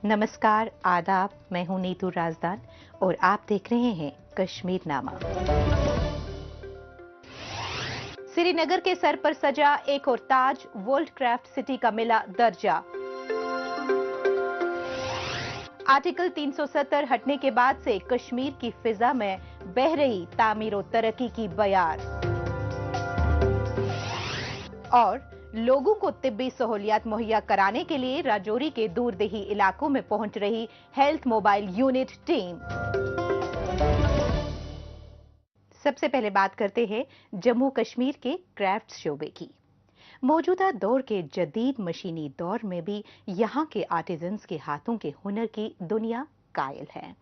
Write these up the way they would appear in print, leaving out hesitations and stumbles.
नमस्कार, आदाब। मैं हूं नीतू राजदान और आप देख रहे हैं कश्मीर नामा। श्रीनगर के सर पर सजा एक और ताज, वर्ल्ड क्राफ्ट सिटी का मिला दर्जा। आर्टिकल 370 हटने के बाद से कश्मीर की फिजा में बह रही तामीर और तरक्की की बयार। और लोगों को तिब्बी सहूलियात मुहैया कराने के लिए राजौरी के दूरदेही इलाकों में पहुंच रही हेल्थ मोबाइल यूनिट टीम। सबसे पहले बात करते हैं जम्मू कश्मीर के क्राफ्ट शोबे की। मौजूदा दौर के जदीद मशीनी दौर में भी यहां के आर्टिजन्स के हाथों के हुनर की दुनिया कायल है।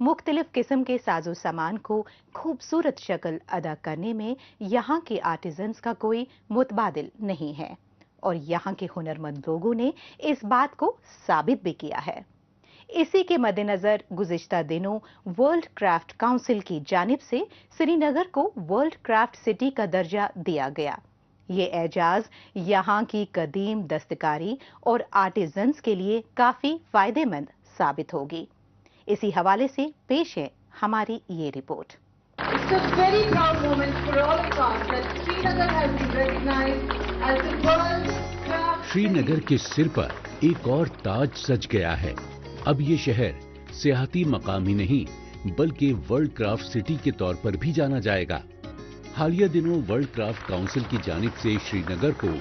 मुख्तलिफ किस्म के साजो सामान को खूबसूरत शक्ल अदा करने में यहाँ के आर्टिजन्स का कोई मुतबादिल नहीं है और यहाँ के हुनरमंद लोगों ने इस बात को साबित भी किया है। इसी के मद्देनजर गुज़िश्ता दिनों वर्ल्ड क्राफ्ट काउंसिल की जानिब से श्रीनगर को वर्ल्ड क्राफ्ट सिटी का दर्जा दिया गया। ये एजाज यहाँ की कदीम दस्तकारी और आर्टिजन्स के लिए काफी फायदेमंद साबित होगी। इसी हवाले से पेश है हमारी ये रिपोर्ट। श्रीनगर के सिर पर एक और ताज सज गया है। अब ये शहर सियाहती मकाम ही नहीं बल्कि वर्ल्ड क्राफ्ट सिटी के तौर पर भी जाना जाएगा। हालिया दिनों वर्ल्ड क्राफ्ट काउंसिल की जानिब से श्रीनगर को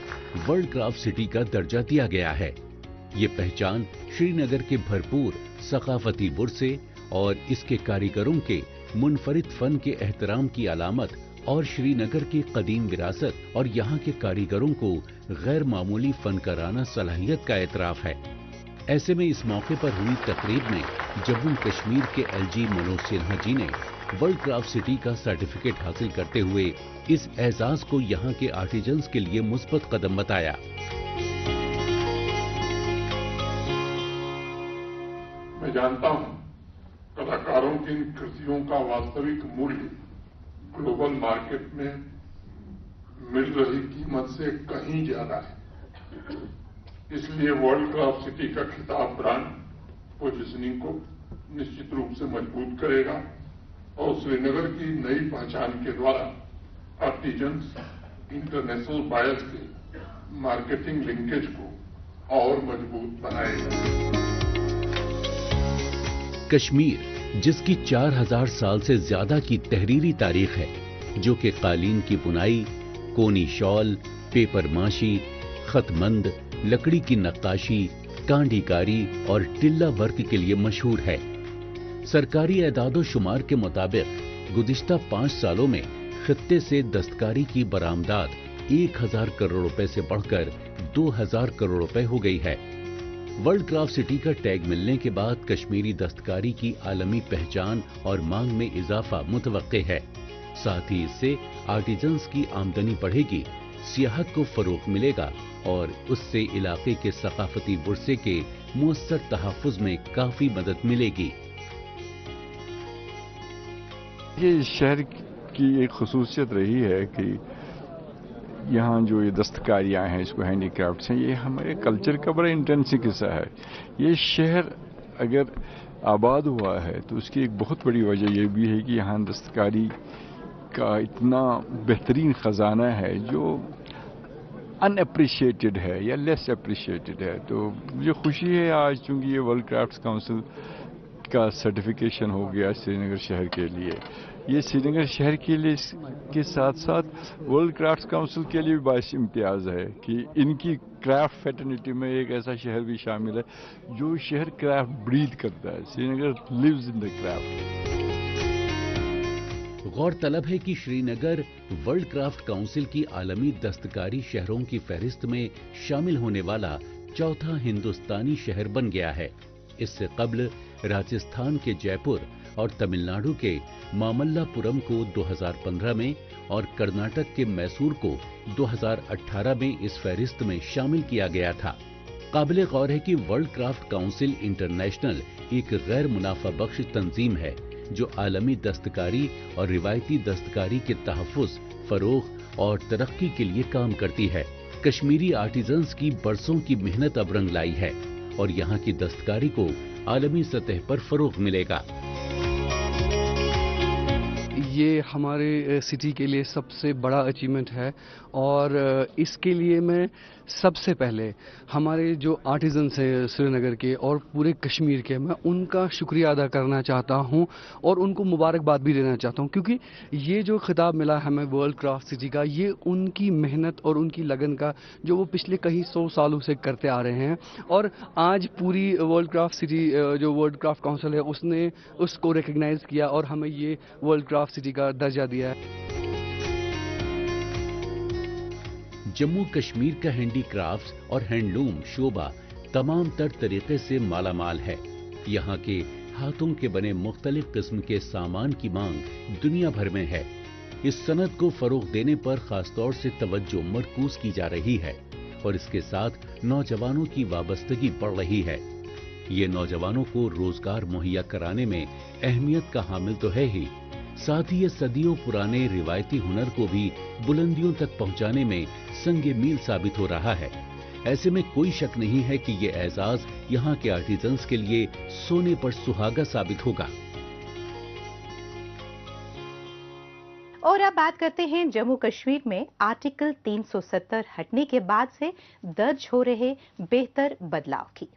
वर्ल्ड क्राफ्ट सिटी का दर्जा दिया गया है। ये पहचान श्रीनगर के भरपूर सकाफती विरसे और इसके कारीगरों के मुनफरिद फन के एहतराम की अलामत और श्रीनगर की कदीम विरासत और यहाँ के कारीगरों को गैर मामूली फनकाराना सलाहियत का एतराफ है। ऐसे में इस मौके पर हुई तकरीब में जम्मू कश्मीर के LG मनोज सिन्हा जी ने वर्ल्ड क्राफ्ट सिटी का सर्टिफिकेट हासिल करते हुए इस एजाज को यहाँ के आर्टिजन्स के लिए मुस्बत कदम बताया। मैं जानता हूं कलाकारों की इन कृतियों का वास्तविक मूल्य ग्लोबल मार्केट में मिल रही कीमत से कहीं ज्यादा है। इसलिए वर्ल्ड क्राफ्ट सिटी का खिताब ब्रांड पोजीशनिंग को निश्चित रूप से मजबूत करेगा और श्रीनगर की नई पहचान के द्वारा आर्टिजन्स इंटरनेशनल बायर्स के मार्केटिंग लिंकेज को और मजबूत बनाएगा। कश्मीर जिसकी 4000 साल से ज्यादा की तहरीरी तारीख है, जो कि कालीन की बुनाई, कोनी शॉल, पेपर माशी, खतमंद, लकड़ी की नक्काशी, कांडीकारी और टिल्ला वर्क के लिए मशहूर है। सरकारी एदादो शुमार के मुताबिक गुज़िश्ता 5 सालों में खित्ते से दस्तकारी की बरामदात 1000 करोड़ रुपए से बढ़कर 2000 करोड़ रुपए हो गई है। वर्ल्ड क्राफ्ट सिटी का टैग मिलने के बाद कश्मीरी दस्तकारी की आलमी पहचान और मांग में इजाफा मुतवक्के है। साथ ही इससे आर्टिजन्स की आमदनी बढ़ेगी, सियाहत को फरोग मिलेगा और उससे इलाके के सकाफती विरसे के मुअस्सर तहफ़्फ़ुज़ में काफी मदद मिलेगी। ये शहर की एक खुसूसियत रही है कि यहाँ जो ये दस्तकारियाँ हैं, इसको हैंडीक्राफ्ट्स हैं, ये हमारे कल्चर का बड़ा इंटेंसिक हिस्सा है। ये शहर अगर आबाद हुआ है तो उसकी एक बहुत बड़ी वजह ये भी है कि यहाँ दस्तकारी का इतना बेहतरीन ख़जाना है जो अनएप्रिशिएटेड है या लेस अप्रिशिएटेड है। तो मुझे खुशी है आज चूँकि ये वर्ल्ड क्राफ्ट काउंसिल का सर्टिफिकेशन हो गया श्रीनगर शहर के लिए। ये श्रीनगर शहर के लिए के साथ साथ वर्ल्ड क्राफ्ट काउंसिल के लिए भी बाइस इम्तियाज़ है कि इनकी क्राफ्ट फैटर्निटी में एक ऐसा शहर भी शामिल है जो शहर क्राफ्ट ब्रीथ करता है। Srinagar lives in the craft. गौरतलब है कि श्रीनगर वर्ल्ड क्राफ्ट काउंसिल की आलमी दस्तकारी शहरों की फहरिस्त में शामिल होने वाला चौथा हिंदुस्तानी शहर बन गया है। इससे कबल राजस्थान के जयपुर और तमिलनाडु के मामल्लापुरम को 2015 में और कर्नाटक के मैसूर को 2018 में इस फहरिस्त में शामिल किया गया था। काबिल गौर है कि वर्ल्ड क्राफ्ट काउंसिल इंटरनेशनल एक गैर मुनाफा बख्श तंजीम है जो आलमी दस्तकारी और रिवायती दस्तकारी के तहफ़्फ़ुज़, फरोग और तरक्की के लिए काम करती है। कश्मीरी आर्टिजन्स की बरसों की मेहनत अब रंग लाई है और यहाँ की दस्तकारी को आलमी सतह पर फरोग मिलेगा। ये हमारे सिटी के लिए सबसे बड़ा अचीवमेंट है और इसके लिए मैं सबसे पहले हमारे जो आर्टिजन्स हैं श्रीनगर के और पूरे कश्मीर के, मैं उनका शुक्रिया अदा करना चाहता हूं और उनको मुबारकबाद भी देना चाहता हूं, क्योंकि ये जो खिताब मिला हमें वर्ल्ड क्राफ्ट सिटी का, ये उनकी मेहनत और उनकी लगन का जो वो पिछले कई 100 सालों से करते आ रहे हैं। और आज पूरी वर्ल्ड क्राफ्ट सिटी जो वर्ल्ड क्राफ्ट काउंसिल है उसने उसको रिकग्नाइज किया और हमें ये वर्ल्ड क्राफ्ट सिटी का दर्जा दिया है। जम्मू कश्मीर का हैंडीक्राफ्ट्स और हैंडलूम शोबा तमाम तर तरीके से मालामाल है। यहाँ के हाथों के बने मुख्तलिफ किस्म के सामान की मांग दुनिया भर में है। इस सनत को फरोग देने पर खासतौर से तवज्जो मरकूज की जा रही है और इसके साथ नौजवानों की वाबस्तगी बढ़ रही है। ये नौजवानों को रोजगार मुहैया कराने में अहमियत का हामिल तो है ही, साथ ही ये सदियों पुराने रिवायती हुनर को भी बुलंदियों तक पहुंचाने में संगे मील साबित हो रहा है। ऐसे में कोई शक नहीं है कि ये एजाज यहाँ के आर्टिजन्स के लिए सोने पर सुहागा साबित होगा। और अब बात करते हैं जम्मू कश्मीर में आर्टिकल 370 हटने के बाद से दर्ज हो रहे बेहतर बदलाव की।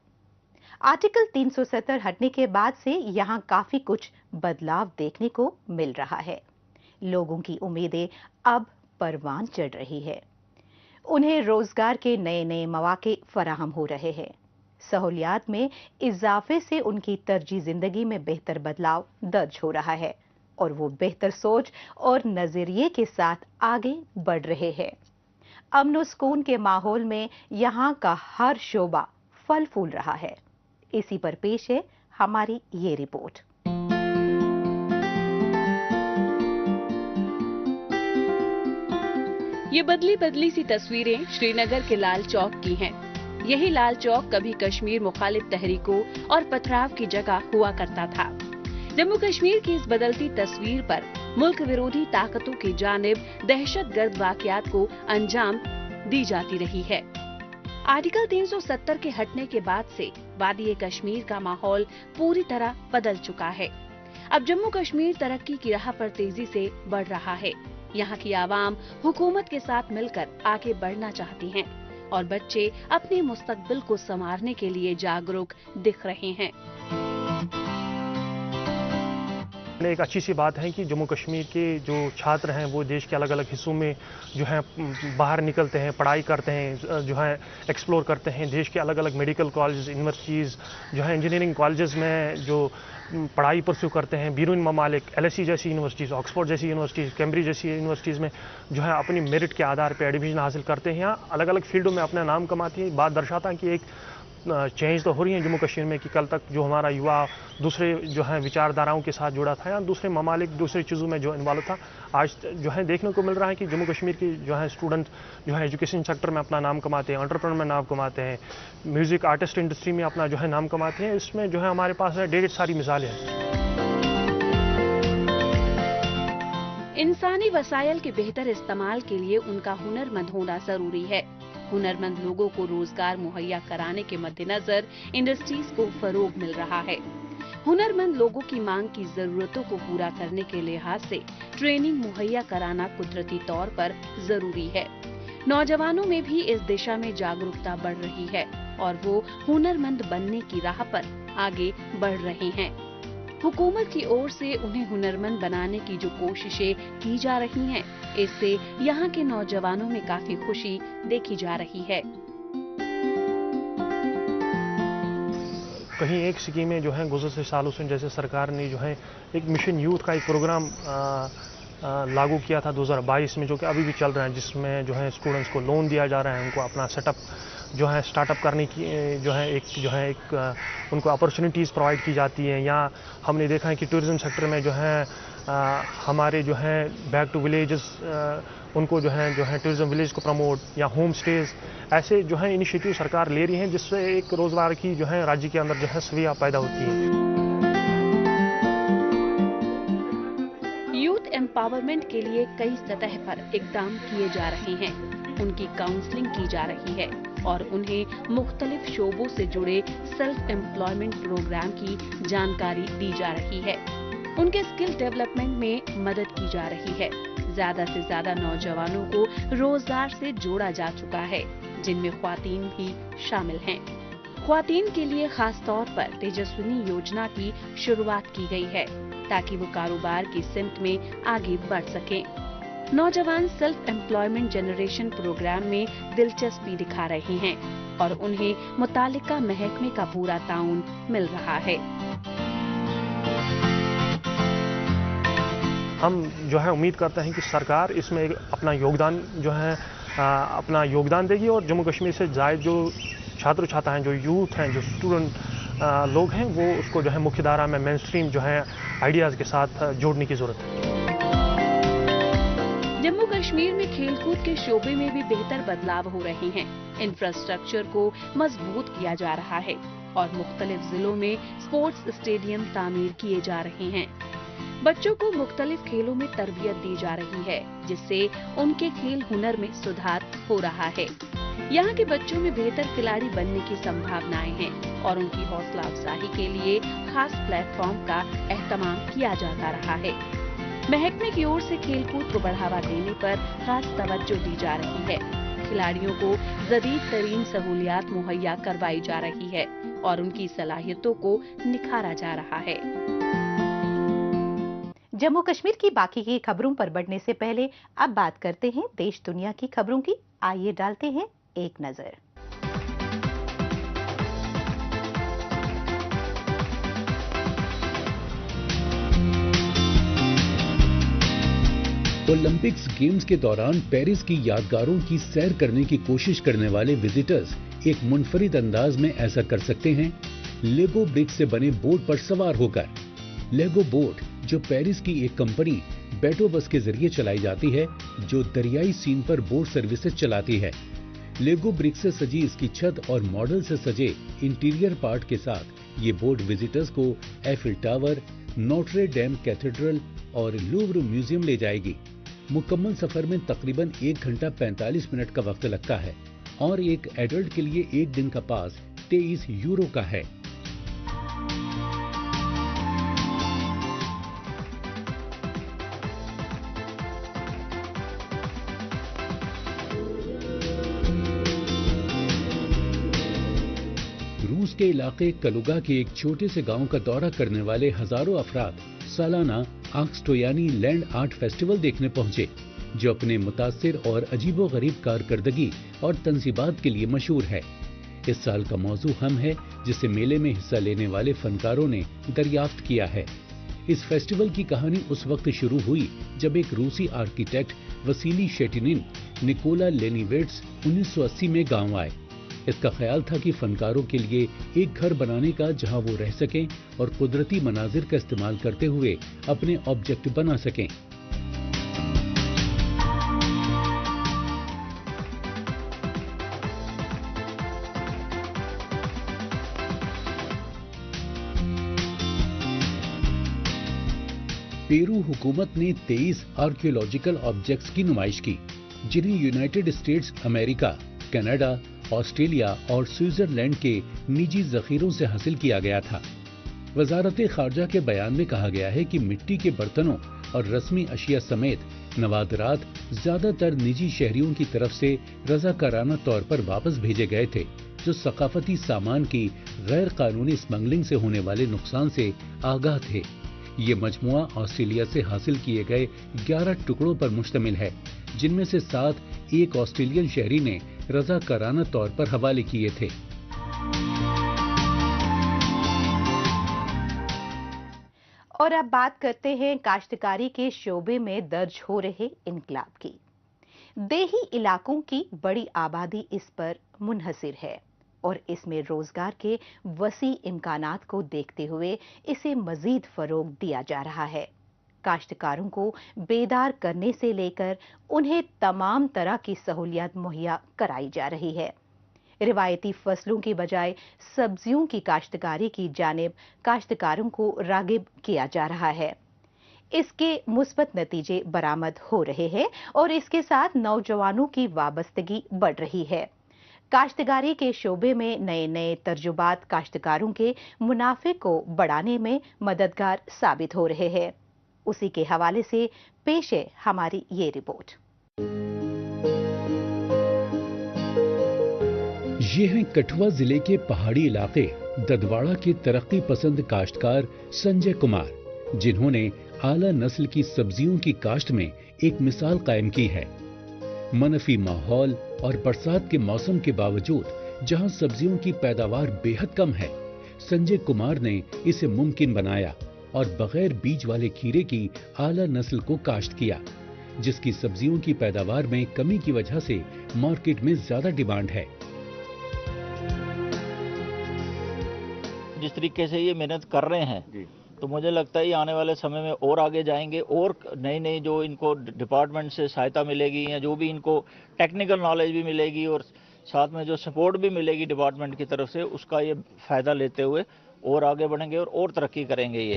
आर्टिकल 370 हटने के बाद से यहां काफी कुछ बदलाव देखने को मिल रहा है। लोगों की उम्मीदें अब परवान चढ़ रही है। उन्हें रोजगार के नए नए मौके फराहम हो रहे हैं। सहूलियात में इजाफे से उनकी तर्जी जिंदगी में बेहतर बदलाव दर्ज हो रहा है और वो बेहतर सोच और नजरिए के साथ आगे बढ़ रहे हैं। अमन सुकून के माहौल में यहाँ का हर शोबा फल फूल रहा है। इसी पर पेश है हमारी ये रिपोर्ट। ये बदली बदली सी तस्वीरें श्रीनगर के लाल चौक की हैं। यही लाल चौक कभी कश्मीर मुखालिफ तहरीकों और पथराव की जगह हुआ करता था। जम्मू कश्मीर की इस बदलती तस्वीर पर मुल्क विरोधी ताकतों की जानिब दहशतगर्द वाकयात को अंजाम दी जाती रही है। आर्टिकल 370 के हटने के बाद से वादी कश्मीर का माहौल पूरी तरह बदल चुका है। अब जम्मू कश्मीर तरक्की की राह पर तेजी से बढ़ रहा है। यहाँ की आवाम हुकूमत के साथ मिलकर आगे बढ़ना चाहती हैं और बच्चे अपने मुस्तकबिल को संवारने के लिए जागरूक दिख रहे हैं। एक अच्छी सी बात है कि जम्मू कश्मीर के जो छात्र हैं वो देश के अलग अलग हिस्सों में जो है बाहर निकलते हैं, पढ़ाई करते हैं, जो है एक्सप्लोर करते हैं। देश के अलग अलग मेडिकल कॉलेज, यूनिवर्सिटीज़, जो है इंजीनियरिंग कॉलेजेस में जो पढ़ाई परस्यू करते हैं। बैरून ममालिक, LSE जैसी यूनिवर्सिटीज़, ऑक्सफोर्ड जैसी यूनिवर्सिटीज़, कैम्ब्रिज जैसी यूनिवर्सिटीज़ में जो है अपनी मेरिट के आधार पर एडमिशन हासिल करते हैं। यहाँ अलग अलग फील्डों में अपना नाम कमाती है। बात दर्शाता है कि एक चेंज तो हो रही है जम्मू कश्मीर में, कि कल तक जो हमारा युवा दूसरे जो है विचारधाराओं के साथ जुड़ा था या दूसरे ममालिक, दूसरी चीज़ों में जो इन्वॉल्व था, आज जो है देखने को मिल रहा है कि जम्मू कश्मीर की जो है स्टूडेंट जो है एजुकेशन सेक्टर में अपना नाम कमाते हैं, एंटरप्रेन्योर में नाम कमाते हैं, म्यूज़िक आर्टिस्ट इंडस्ट्री में अपना जो है नाम कमाते हैं। इसमें जो है हमारे पास है ढेर सारी मिसालें हैं। इंसानी वसायल के बेहतर इस्तेमाल के लिए उनका हुनरमंद होना जरूरी है। हुनरमंद लोगों को रोजगार मुहैया कराने के मद्देनजर इंडस्ट्रीज को फरोग मिल रहा है। हुनरमंद लोगों की मांग की जरूरतों को पूरा करने के लिहाज से ट्रेनिंग मुहैया कराना कुदरती तौर पर जरूरी है। नौजवानों में भी इस दिशा में जागरूकता बढ़ रही है और वो हुनरमंद बनने की राह पर आगे बढ़ रहे हैं। हुकूमत की ओर से उन्हें हुनरमंद बनाने की जो कोशिशें की जा रही हैं, इससे यहाँ के नौजवानों में काफी खुशी देखी जा रही है। कहीं एक स्कीम में जो है गुज़श्ते सालों से जैसे सरकार ने जो है एक मिशन यूथ का एक प्रोग्राम लागू किया था 2022 में, जो कि अभी भी चल रहा है, जिसमें जो है स्टूडेंट्स को लोन दिया जा रहा है, उनको अपना सेटअप जो है स्टार्टअप करने की जो है एक उनको अपॉर्चुनिटीज़ प्रोवाइड की जाती है। या हमने देखा है कि टूरिज़्म सेक्टर में जो है हमारे जो है बैक टू विलेजेस, उनको जो है टूरिज़्म विलेज को प्रमोट, या होम स्टेज, ऐसे जो है इनिशिएटिव सरकार ले रही है, जिससे एक रोज़गार की जो है राज्य के अंदर जो है सुविधा पैदा होती है। यूथ एम्पावरमेंट के लिए कई सतह पर इकदाम किए जा रहे हैं। उनकी काउंसलिंग की जा रही है। और उन्हें मुख्तलिफ शोबों से जुड़े सेल्फ एम्प्लॉयमेंट प्रोग्राम की जानकारी दी जा रही है। उनके स्किल डेवलपमेंट में मदद की जा रही है। ज्यादा से ज्यादा नौजवानों को रोजगार से जोड़ा जा चुका है, जिनमें ख्वातीन भी शामिल हैं। ख्वातीन के लिए खास तौर पर तेजस्विनी योजना की शुरुआत की गई है, ताकि वो कारोबार की सिमत में आगे बढ़ सकें। नौजवान सेल्फ एम्प्लॉयमेंट जनरेशन प्रोग्राम में दिलचस्पी दिखा रहे हैं और उन्हें मुतालिका महकमे का पूरा ताउन मिल रहा है। हम जो है उम्मीद करते हैं कि सरकार इसमें अपना योगदान देगी और जम्मू कश्मीर से जायद जो छात्र छात्राएं, जो यूथ हैं, जो स्टूडेंट लोग हैं, वो उसको जो है मुख्य धारा में मेन स्ट्रीम जो है आइडियाज़ के साथ जोड़ने की जरूरत है। जम्मू कश्मीर में खेलकूद के शोबे में भी बेहतर बदलाव हो रहे हैं। इंफ्रास्ट्रक्चर को मजबूत किया जा रहा है और मुख्तलिफ जिलों में स्पोर्ट्स स्टेडियम तामीर किए जा रहे हैं। बच्चों को मुख्तलिफ खेलों में तरबियत दी जा रही है, जिससे उनके खेल हुनर में सुधार हो रहा है। यहाँ के बच्चों में बेहतर खिलाड़ी बनने की संभावनाएं हैं और उनकी हौसला अफजाई के लिए खास प्लेटफॉर्म का एहतमाम किया जाता रहा है। महकमे की ओर से खेलकूद को बढ़ावा देने पर खास तवज्जो दी जा रही है। खिलाड़ियों को जदीद तरीन सहूलियात मुहैया करवाई जा रही है और उनकी सलाहियतों को निखारा जा रहा है। जम्मू कश्मीर की बाकी की खबरों पर बढ़ने से पहले अब बात करते हैं देश दुनिया की खबरों की। आइए डालते हैं एक नजर। ओलंपिक्स गेम्स के दौरान पेरिस की यादगारों की सैर करने की कोशिश करने वाले विजिटर्स एक मुनफरिद अंदाज में ऐसा कर सकते हैं लेगो ब्रिक्स से बने बोट पर सवार होकर। लेगो बोट जो पेरिस की एक कंपनी बेटो बस के जरिए चलाई जाती है, जो दरियाई सीन पर बोट सर्विसेज चलाती है। लेगो ब्रिक्स से सजी इसकी छत और मॉडल से सजे इंटीरियर पार्ट के साथ ये बोट विजिटर्स को Eiffel tower, Notre Dame cathedral और लूव्र म्यूजियम ले जाएगी। मुकम्मल सफर में तकरीबन 1 घंटा 45 मिनट का वक्त लगता है और एक एडल्ट के लिए एक दिन का पास 23 यूरो का है। रूस के इलाके कलुगा के एक छोटे से गांव का दौरा करने वाले हजारों अफराद सालाना आक्स्टोयानी लैंड आर्ट फेस्टिवल देखने पहुंचे, जो अपने मुतासिर और अजीबोगरीब कारकर्दगी और तंजीबात के लिए मशहूर है। इस साल का मौजू हम है, जिसे मेले में हिस्सा लेने वाले फनकारों ने दरियाफ्त किया है। इस फेस्टिवल की कहानी उस वक्त शुरू हुई जब एक रूसी आर्किटेक्ट वसीली शेटिनिन निकोला लेनिवेट्स 1980 में गांव आए। इसका ख्याल था कि फनकारों के लिए एक घर बनाने का जहां वो रह सकें और कुदरती मनाजिर का इस्तेमाल करते हुए अपने ऑब्जेक्ट बना सकें। पेरू हुकूमत ने 23 आर्कियोलॉजिकल ऑब्जेक्ट्स की नुमाइश की, जिन्हें United states America, Canada, Australia और स्विट्जरलैंड के निजी जखीरों से हासिल किया गया था। वजारत खारजा के बयान में कहा गया है कि मिट्टी के बर्तनों और रस्मी अशिया समेत नवादरात ज्यादातर निजी शहरियों की तरफ से रजाकाराना तौर पर वापस भेजे गए थे, जो सकाफती सामान की गैर कानूनी स्मगलिंग से होने वाले नुकसान से आगाह थे। ये मजमुआ ऑस्ट्रेलिया से हासिल किए गए 11 टुकड़ों पर मुश्तमिल है, जिनमें से 7 एक ऑस्ट्रेलियन शहरी ने रजाकाराना तौर पर हवाले किए थे। और अब बात करते हैं काश्तकारी के शोबे में दर्ज हो रहे इनकलाब की। देही इलाकों की बड़ी आबादी इस पर मुनहसिर है और इसमें रोजगार के वसी इम्कानात को देखते हुए इसे मजीद फरोग दिया जा रहा है। काश्तकारों को बेदार करने से लेकर उन्हें तमाम तरह की सहूलियत मुहैया कराई जा रही है। रिवायती फसलों की बजाय सब्जियों की काश्तकारी की जानिब काश्तकारों को रागिब किया जा रहा है। इसके मुस्बत नतीजे बरामद हो रहे हैं और इसके साथ नौजवानों की वाबस्तगी बढ़ रही है। काश्तकारी के शोबे में नए नए तर्जुबात काश्तकारों के मुनाफे को बढ़ाने में मददगार साबित हो रहे हैं। उसी के हवाले से पेश है हमारी ये रिपोर्ट। ये हैं कठुआ जिले के पहाड़ी इलाके ददवाड़ा के तरक्की पसंद काश्तकार संजय कुमार, जिन्होंने आला नस्ल की सब्जियों की काश्त में एक मिसाल कायम की है। मनफी माहौल और बरसात के मौसम के बावजूद जहां सब्जियों की पैदावार बेहद कम है, संजय कुमार ने इसे मुमकिन बनाया और बगैर बीज वाले खीरे की आला नस्ल को काश्त किया, जिसकी सब्जियों की पैदावार में कमी की वजह से मार्केट में ज्यादा डिमांड है। जिस तरीके से ये मेहनत कर रहे हैं तो मुझे लगता है ये आने वाले समय में और आगे जाएंगे और नई नई जो इनको डिपार्टमेंट से सहायता मिलेगी या जो भी इनको टेक्निकल नॉलेज भी मिलेगी और साथ में जो सपोर्ट भी मिलेगी डिपार्टमेंट की तरफ से, उसका ये फायदा लेते हुए और आगे बढ़ेंगे और तरक्की करेंगे। ये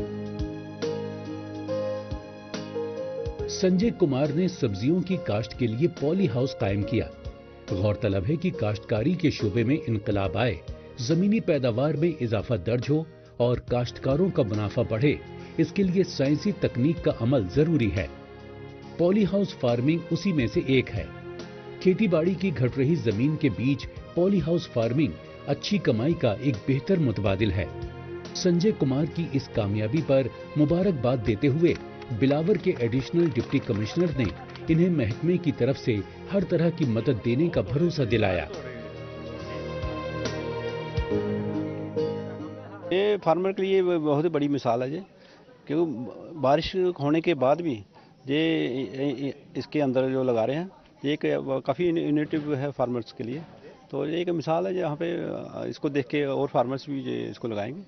संजय कुमार ने सब्जियों की काश्त के लिए पॉली हाउस कायम किया। गौरतलब है कि काश्तकारी के शोबे में इनकलाब आए, जमीनी पैदावार में इजाफा दर्ज हो और काश्तकारों का मुनाफा बढ़े, इसके लिए साइंसी तकनीक का अमल जरूरी है। पॉली हाउस फार्मिंग उसी में से एक है। खेतीबाड़ी की घट रही जमीन के बीच पॉली हाउस फार्मिंग अच्छी कमाई का एक बेहतर मुतबादिल है। संजय कुमार की इस कामयाबी पर मुबारकबाद देते हुए बिलावर के एडिशनल डिप्टी कमिश्नर ने इन्हें महकमे की तरफ से हर तरह की मदद देने का भरोसा दिलाया। ये फार्मर के लिए बहुत ही बड़ी मिसाल है ये, क्योंकि बारिश होने के बाद भी ये इसके अंदर जो लगा रहे हैं, ये काफ़ी इनोवेटिव है फार्मर्स के लिए। तो ये एक मिसाल है जहाँ पे इसको देख के और फार्मर्स भी ये इसको लगाएंगे।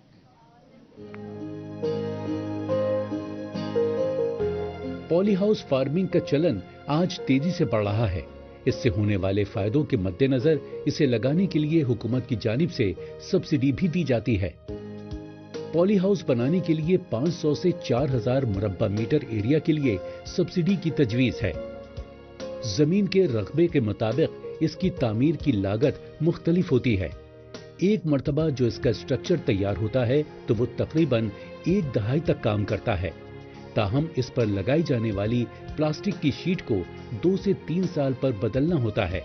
पॉली हाउस फार्मिंग का चलन आज तेजी से बढ़ रहा है। इससे होने वाले फायदों के मद्देनजर इसे लगाने के लिए हुकूमत की जानिब से सब्सिडी भी दी जाती है। पॉली हाउस बनाने के लिए 500 से 4000 मुरब्बा मीटर एरिया के लिए सब्सिडी की तजवीज है। जमीन के रकबे के मुताबिक इसकी तामीर की लागत मुख्तलिफ होती है। एक मर्तबा जो इसका स्ट्रक्चर तैयार होता है तो वो तकरीबन 1 दहाई तक काम करता है। ताहम इस पर लगाई जाने वाली प्लास्टिक की शीट को 2 से 3 साल पर बदलना होता है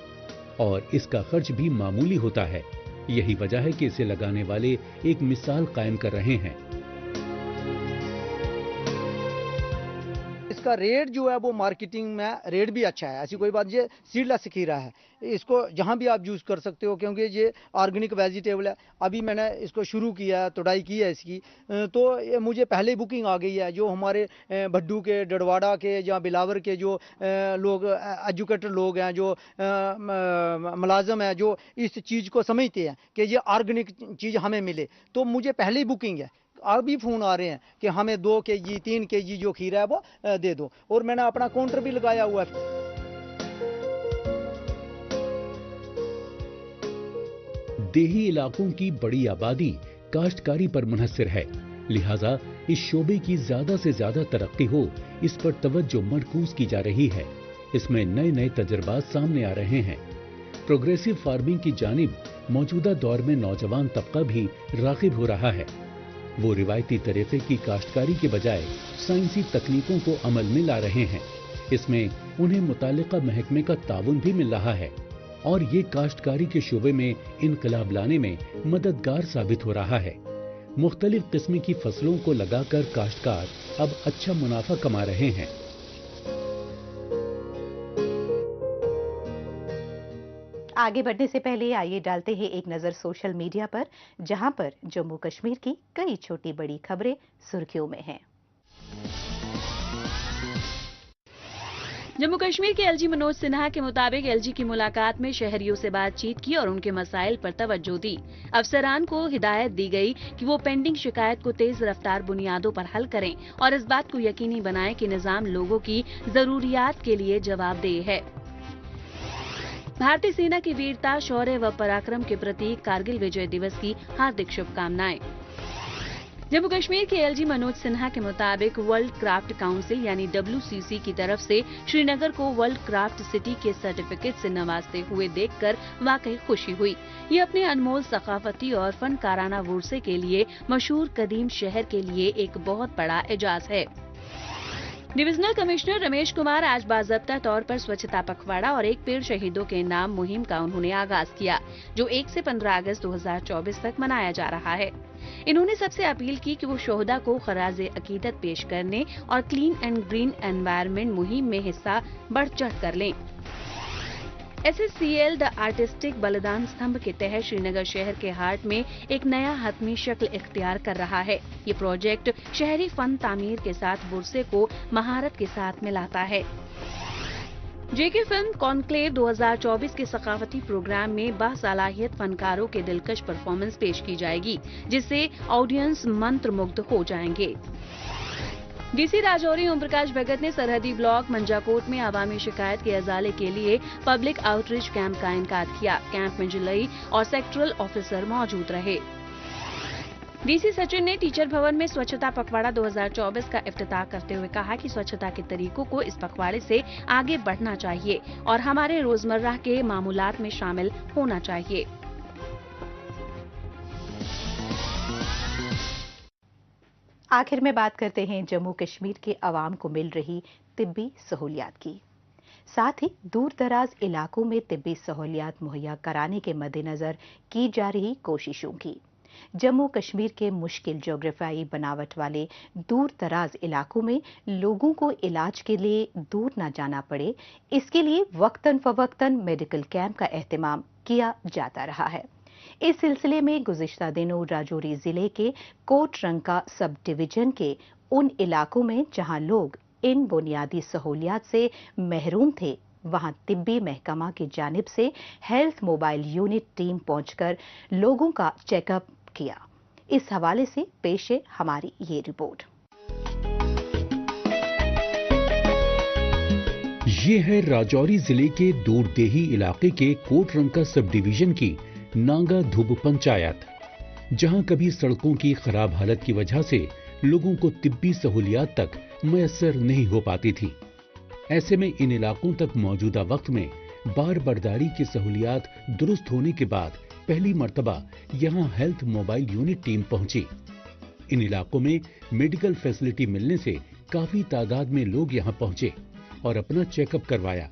और इसका खर्च भी मामूली होता है। यही वजह है कि इसे लगाने वाले एक मिसाल कायम कर रहे हैं। इसका रेट जो है वो मार्केटिंग में रेट भी अच्छा है, ऐसी कोई बात। ये सीडलेस खीरा है, इसको जहां भी आप यूज़ कर सकते हो, क्योंकि ये ऑर्गेनिक वेजिटेबल है। अभी मैंने इसको शुरू किया है, तुड़ाई की है इसकी, तो ये मुझे पहले बुकिंग आ गई है। जो हमारे भड्डू के, डडवाड़ा के या बिलावर के जो लोग एजुकेटेड लोग हैं, जो मुलाजम हैं, जो इस चीज़ को समझते हैं कि ये ऑर्गेनिक चीज़ हमें मिले, तो मुझे पहले ही बुकिंग है। अभी फोन आ रहे हैं कि हमें 2 kg 3 kg जो खीरा है वो दे दो, और मैंने अपना काउंटर भी लगाया हुआ है। देही इलाकों की बड़ी आबादी काश्तकारी पर मुनहसर है, लिहाजा इस शोबे की ज्यादा से ज्यादा तरक्की हो, इस पर तवज्जो मरकूज की जा रही है। इसमें नए नए तजर्बात सामने आ रहे हैं। प्रोग्रेसिव फार्मिंग की जानिब मौजूदा दौर में नौजवान तबका भी राग़िब हो रहा है। वो रिवायती तरीके की काश्तकारी के बजाय साइंसी तकनीकों को अमल में ला रहे हैं। इसमें उन्हें मुतालिका महकमे का ताउन भी मिल रहा है और ये काश्तकारी के शोबे में इनकलाब लाने में मददगार साबित हो रहा है। मुख्तलिफ किस्म की फसलों को लगाकर काश्तकार अब अच्छा मुनाफा कमा रहे हैं। आगे बढ़ने से पहले आइए डालते हैं एक नजर सोशल मीडिया पर, जहां पर जम्मू कश्मीर की कई छोटी बड़ी खबरें सुर्खियों में हैं। जम्मू कश्मीर के एलजी मनोज सिन्हा के मुताबिक एलजी की मुलाकात में शहरियों से बातचीत की और उनके मसाइल पर तवज्जो दी। अफसरान को हिदायत दी गई कि वो पेंडिंग शिकायत को तेज रफ्तार बुनियादों पर हल करें और इस बात को यकीनी बनाएं कि निजाम लोगों की जरूरियात के लिए जवाबदेह है। भारतीय सेना की वीरता, शौर्य व पराक्रम के प्रतीक कारगिल विजय दिवस की हार्दिक शुभकामनाएं। जम्मू कश्मीर के एलजी मनोज सिन्हा के मुताबिक वर्ल्ड क्राफ्ट काउंसिल यानी WCC की तरफ से श्रीनगर को वर्ल्ड क्राफ्ट सिटी के सर्टिफिकेट से नवाजते हुए देखकर वाकई खुशी हुई। ये अपने अनमोल सकाफती और फनकाराना वर्से के लिए मशहूर कदीम शहर के लिए एक बहुत बड़ा एजाज है। डिविजनल कमिश्नर रमेश कुमार आज बाज़ाब्ता तौर पर स्वच्छता पखवाड़ा और एक पेड़ शहीदों के नाम मुहिम का उन्होंने आगाज किया, जो 1 से 15 अगस्त 2024 तक मनाया जा रहा है। इन्होंने सबसे अपील की कि वो शोहदा को खराज अकीदत पेश करने और क्लीन एंड ग्रीन एनवायरनमेंट मुहिम में हिस्सा बढ़ चढ़ कर लें। SSCL द आर्टिस्टिक बलिदान स्तंभ के तहत श्रीनगर शहर के हार्ट में एक नया हतमी शक्ल इख्तियार कर रहा है। ये प्रोजेक्ट शहरी फन तामीर के साथ वर्से को महारत के साथ मिलाता है। JK फिल्म कॉन्क्लेव 2024 के सकाफती प्रोग्राम में बासलाहियत फनकारों के दिलकश परफॉर्मेंस पेश की जाएगी, जिससे ऑडियंस मंत्रमुग्ध हो जाएंगे। DC राजौरी ओम प्रकाश भगत ने सरहदी ब्लॉक मंजाकोट में आवामी शिकायत के अजाले के लिए पब्लिक आउटरीच कैंप का इनेकाद किया। कैंप में जिलाई और सेक्टरल ऑफिसर मौजूद रहे। DC सचिन ने टीचर भवन में स्वच्छता पखवाड़ा 2024 का इफ्तिताह करते हुए कहा कि स्वच्छता के तरीकों को इस पखवाड़े से आगे बढ़ना चाहिए और हमारे रोजमर्रा के मामूलात में शामिल होना चाहिए। आखिर में बात करते हैं जम्मू कश्मीर के अवाम को मिल रही तिब्बी सहूलियात की, साथ ही दूर दराज इलाकों में तिब्बी सहूलियात मुहैया कराने के मद्देनजर की जा रही कोशिशों की। जम्मू कश्मीर के मुश्किल ज्योग्राफियाई बनावट वाले दूर दराज इलाकों में लोगों को इलाज के लिए दूर न जाना पड़े, इसके लिए वक्तन फवक्तन मेडिकल कैंप का एहतमाम किया जाता रहा है। इस सिलसिले में गुज़िश्ता दिनों राजौरी जिले के कोटरंका सब डिवीजन के उन इलाकों में जहां लोग इन बुनियादी सहूलियात से महरूम थे, वहां तिब्बी महकमा की जानिब से हेल्थ मोबाइल यूनिट टीम पहुंचकर लोगों का चेकअप किया। इस हवाले से पेश है हमारी ये रिपोर्ट। ये है राजौरी जिले के दूरदेही इलाके के कोटरंका सब डिवीजन की नांगा धुब पंचायत, जहां कभी सड़कों की खराब हालत की वजह से लोगों को तिब्बी सहूलियात तक मैसर नहीं हो पाती थी। ऐसे में इन इलाकों तक मौजूदा वक्त में बार बर्दारी की सहूलियात दुरुस्त होने के बाद पहली मर्तबा यहां हेल्थ मोबाइल यूनिट टीम पहुंची। इन इलाकों में मेडिकल फैसिलिटी मिलने से काफी तादाद में लोग यहां पहुंचे और अपना चेकअप करवाया।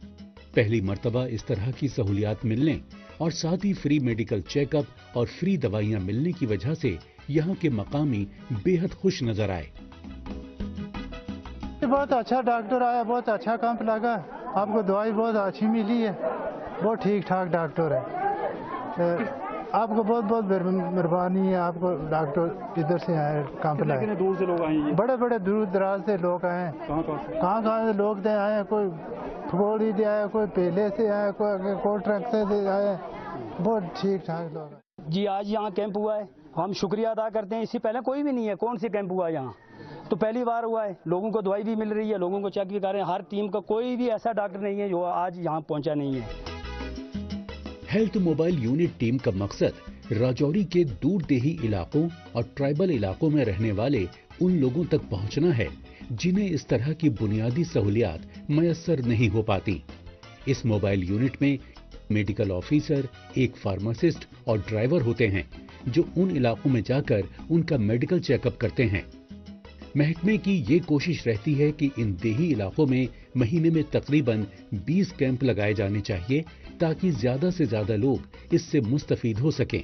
पहली मर्तबा इस तरह की सहूलियात मिलने और साथ ही फ्री मेडिकल चेकअप और फ्री दवाइयां मिलने की वजह से यहाँ के मकामी बेहद खुश नजर आए। बहुत अच्छा डॉक्टर आया, बहुत अच्छा कैंप लगा, आपको दवाई बहुत अच्छी मिली है, बहुत ठीक ठाक डॉक्टर है। आपको बहुत बहुत मेहरबानी है, आपको डॉक्टर इधर से आए कैंप लाए। कितने दूर से लोग आए हैं? बड़े बड़े दूर दराज से लोग आए हैं। कहाँ से लोग दे आए हैं, कोई फगोड़ी से आए, कोई पेले से आए, कोई कोटरंक से आए, बहुत ठीक ठाक लोग। जी आज यहाँ कैंप हुआ है, हम शुक्रिया अदा करते हैं। इससे पहले कोई भी नहीं है, कौन से कैंप हुआ है यहाँ, तो पहली बार हुआ है। लोगों को दवाई भी मिल रही है, लोगों को चेक भी कर रहे हैं। हर टीम का कोई भी ऐसा डॉक्टर नहीं है जो आज यहाँ पहुँचा नहीं है। हेल्थ मोबाइल यूनिट टीम का मकसद राजौरी के दूरदेही इलाकों और ट्राइबल इलाकों में रहने वाले उन लोगों तक पहुंचना है जिन्हें इस तरह की बुनियादी सहूलियात मैसर नहीं हो पाती। इस मोबाइल यूनिट में मेडिकल ऑफिसर, एक फार्मासिस्ट और ड्राइवर होते हैं जो उन इलाकों में जाकर उनका मेडिकल चेकअप करते हैं। महकमे की ये कोशिश रहती है कि इन देही इलाकों में महीने में तकरीबन 20 कैंप लगाए जाने चाहिए ताकि ज्यादा से ज्यादा लोग इससे मुस्तफीद हो सकें।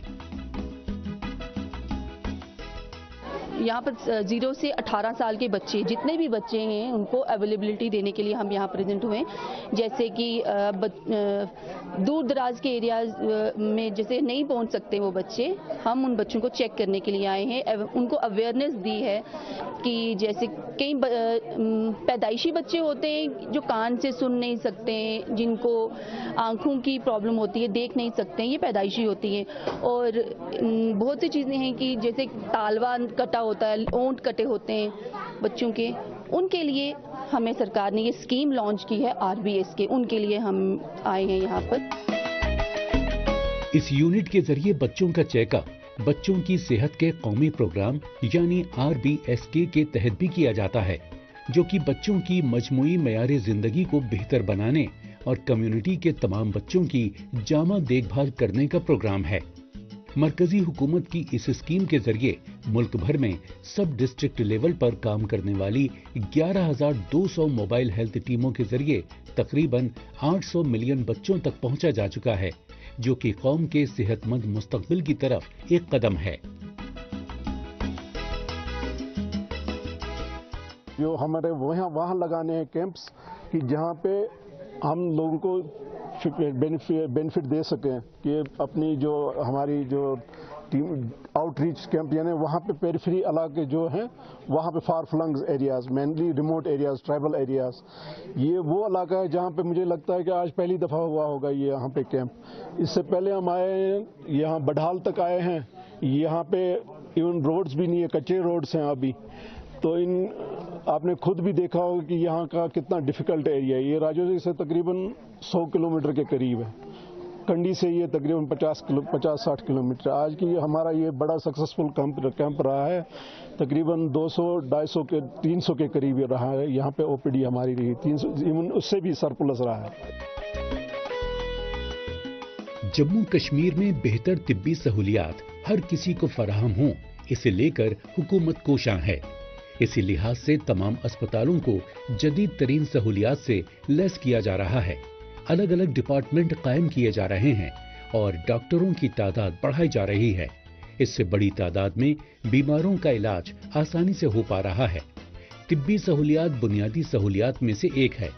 यहाँ पर 0 से 18 साल के बच्चे, जितने भी बच्चे हैं, उनको अवेलेबिलिटी देने के लिए हम यहाँ प्रेजेंट हुए। जैसे कि दूर दराज के एरियाज में जैसे नहीं पहुँच सकते वो बच्चे, हम उन बच्चों को चेक करने के लिए आए हैं। उनको अवेयरनेस दी है कि जैसे कई पैदाइशी बच्चे होते हैं जो कान से सुन नहीं सकते, जिनको आँखों की प्रॉब्लम होती है, देख नहीं सकते, ये पैदाइशी होती है। और बहुत सी चीज़ें हैं कि जैसे तालवा कटा होता है, ओंठ कटे होते हैं बच्चों के, उनके लिए हमें सरकार ने ये स्कीम लॉन्च की है RBS के, उनके लिए हम आए हैं यहाँ पर। इस यूनिट के जरिए बच्चों का चेकअप बच्चों की सेहत के कौमी प्रोग्राम यानी RBSK के तहत भी किया जाता है, जो कि बच्चों की मजमूई मयारे जिंदगी को बेहतर बनाने और कम्युनिटी के तमाम बच्चों की जामा देखभाल करने का प्रोग्राम है। मरकजी हुकूमत की इस स्कीम के जरिए मुल्क भर में सब डिस्ट्रिक्ट लेवल पर काम करने वाली 11,200 मोबाइल हेल्थ टीमों के जरिए तकरीबन 800 मिलियन बच्चों तक पहुंचा जा चुका है, जो कि कौम के सेहतमंद मुस्तकबिल की तरफ एक कदम है। जो हमारे वहाँ लगाने हैं कैंप्स कि जहाँ पे हम लोगों को बेनिफिट दे सकें कि अपनी जो हमारी जो टीम आउटरीच कैंप यानी वहाँ पे पेरिफेरी इलाके जो हैं वहाँ पे far flung areas, mainly remote areas, tribal areas, ये वो इलाका है जहाँ पे मुझे लगता है कि आज पहली दफ़ा हुआ होगा ये यहाँ पे कैंप। इससे पहले हम आए हैं यहाँ बडहाल तक आए हैं, यहाँ पे इवन रोड्स भी नहीं है, कच्चे रोड्स हैं अभी। तो आपने खुद भी देखा होगा कि यहाँ का कितना डिफिकल्ट एरिया है। ये राजौरी से तकरीबन 100 किलोमीटर के करीब है, कंडी से ये तकरीबन 50-60 किलोमीटर। आज की हमारा ये बड़ा सक्सेसफुल कैंप रहा है, तकरीबन 200-250 के 300 के करीब रहा है। यहाँ पे OPD हमारी रही 300, इवन उससे भी सरप्लस रहा है। जम्मू कश्मीर में बेहतर तिब्बी सहूलियात हर किसी को फराहम हों, इसे लेकर हुकूमत कोशां है। इसी लिहाज से तमाम अस्पतालों को जदीद तरीन सहूलियात से लैस किया जा रहा है। अलग अलग डिपार्टमेंट कायम किए जा रहे हैं और डॉक्टरों की तादाद बढ़ाई जा रही है। इससे बड़ी तादाद में बीमारों का इलाज आसानी से हो पा रहा है। तिब्बी सहूलियात बुनियादी सहूलियात में से एक है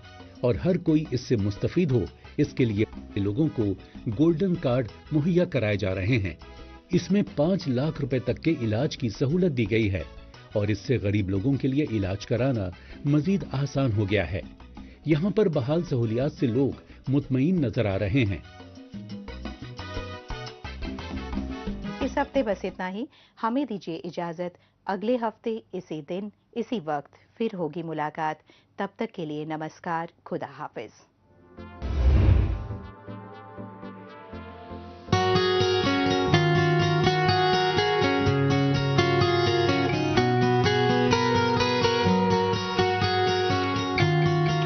और हर कोई इससे मुस्तफीद हो, इसके लिए लोगों को गोल्डन कार्ड मुहैया कराए जा रहे हैं। इसमें 5 लाख रुपए तक के इलाज की सहूलत दी गई है और इससे गरीब लोगों के लिए इलाज कराना मजीद आसान हो गया है। यहाँ पर बहाल सहूलियात से लोग मुतमईन नजर आ रहे हैं। इस हफ्ते बस इतना ही। हमें दीजिए इजाजत। अगले हफ्ते इसी दिन इसी वक्त फिर होगी मुलाकात। तब तक के लिए नमस्कार, खुदा हाफिज।